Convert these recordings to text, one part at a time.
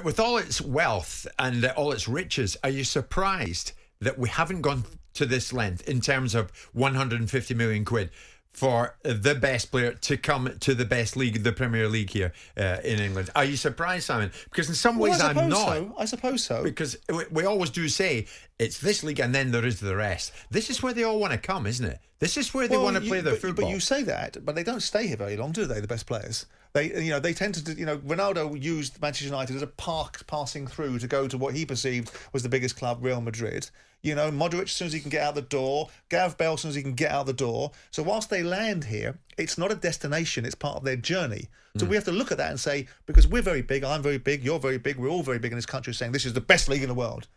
With all its wealth and all its riches, are you surprised that we haven't gone to this length in terms of 150 million quid for the best player to come to the best league, the Premier League here in England? Are you surprised, Simon? Because in some ways I'm not. I suppose so. Because we always do say it's this league and then there is the rest. This is where they all want to come, isn't it? This is where they want to play their football. But you say that, but they don't stay here very long, do they? The best players. They tend to, Ronaldo used Manchester United as a passing through to go to what he perceived was the biggest club, Real Madrid. Modric as soon as he can get out the door, Gareth Bale as soon as he can get out the door. So whilst they land here, it's not a destination, it's part of their journey. So we have to look at that and say, because we're very big, I'm very big, you're very big, we're all very big in this country, saying this is the best league in the world.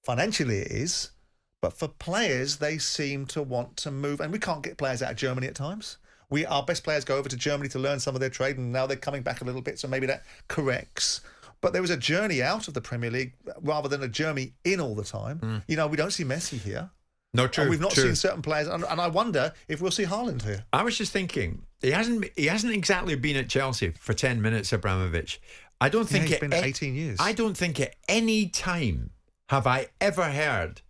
Financially it is, but for players, they seem to want to move, and we can't get players out of Germany at times. Our best players go over to Germany to learn some of their trade, and now they're coming back a little bit, so maybe that corrects. But there was a journey out of the Premier League rather than a journey in all the time. We don't see Messi here. No, true. And we've not seen certain players, and I wonder if we'll see Haaland here. I was just thinking, he hasn't exactly been at Chelsea for 10 minutes, Abramovich. I don't think it's been 18 years. I don't think at any time have I ever heard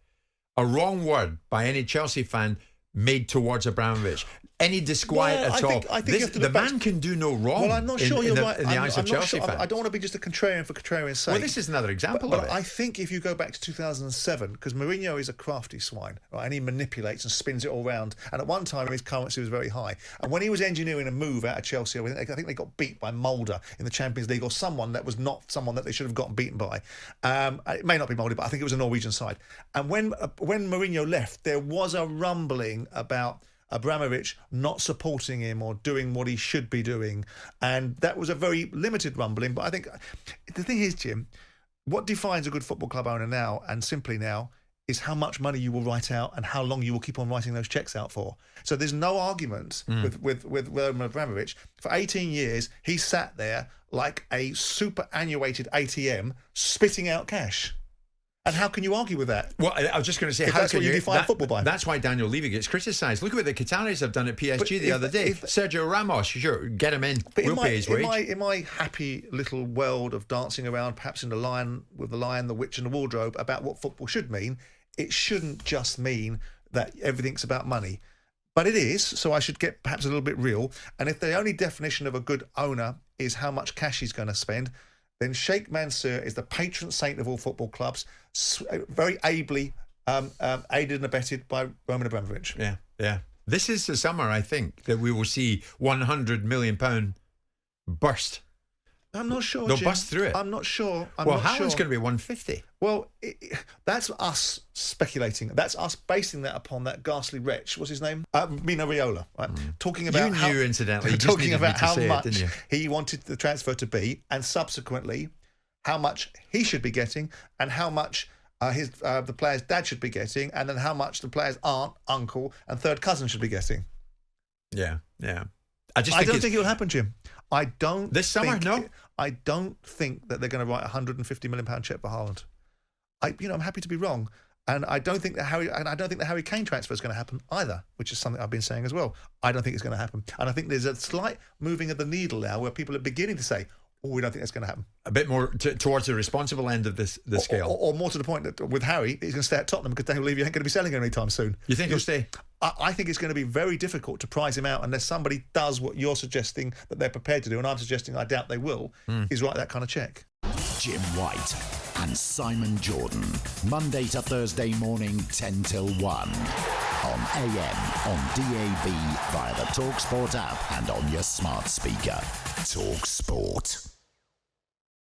a wrong word by any Chelsea fan made towards Abramovich. Any disquiet at all. I think the man can do no wrong. Well, I'm not sure you're right. In the eyes of Chelsea fans. I don't want to be just a contrarian for contrarian's sake. Well, this is another example of it. But I think if you go back to 2007, because Mourinho is a crafty swine, right, and he manipulates and spins it all round. And at one time, his currency was very high. And when he was engineering a move out of Chelsea, I think they got beat by Mulder in the Champions League, or someone that was not someone that they should have gotten beaten by. It may not be Mulder, but I think it was a Norwegian side. And when Mourinho left, there was a rumbling about Abramovich not supporting him or doing what he should be doing, and that was a very limited rumbling. But I think the thing is, Jim, what defines a good football club owner now, and simply now, is how much money you will write out and how long you will keep on writing those checks out for. So there's no argument with Roman Abramovich. For 18 years, he sat there like a superannuated ATM spitting out cash. And how can you argue with that? Well, I was just going to say, how that's what you define football by. That's why Daniel Levy gets criticised. Look at what the Qataris have done at PSG the other day. Sergio Ramos, sure, get him in. We'll pay his wage. In my happy little world of dancing around, perhaps in the Lion, the Witch and the Wardrobe, about what football should mean, it shouldn't just mean that everything's about money. But it is, so I should get perhaps a little bit real. And if the only definition of a good owner is how much cash he's going to spend, then Sheikh Mansour is the patron saint of all football clubs, very ably aided and abetted by Roman Abramovich. Yeah. This is the summer, I think, that we will see £100 million burst. I'm not sure, They'll Jim. bust through it. I'm not sure. Haaland's going to be 150. Well, that's us speculating. That's us basing that upon that ghastly wretch. What's his name? Mino Raiola. Right? Talking about incidentally. Talking about how much he wanted the transfer to be, and subsequently how much he should be getting, and how much the player's dad should be getting, and then how much the player's aunt, uncle, and third cousin should be getting. Yeah. I don't think it will happen, Jim. This summer, no. I don't think that they're going to write a £150 million check for Haaland. I'm happy to be wrong, and I don't think the Harry Kane transfer is going to happen either, which is something I've been saying as well. I don't think it's going to happen, and I think there's a slight moving of the needle now where people are beginning to say, "Oh, we don't think that's going to happen." A bit more towards the responsible end of the scale, or more to the point that with Harry, he's going to stay at Tottenham because Daniel Levy ain't going to be selling him anytime soon. You think he'll stay? I think it's going to be very difficult to prize him out unless somebody does what you're suggesting that they're prepared to do, and I'm suggesting I doubt they will, is write that kind of check. Jim White and Simon Jordan, Monday to Thursday morning, 10 till 1. On AM, on DAB, via the talkSPORT app and on your smart speaker. talkSPORT.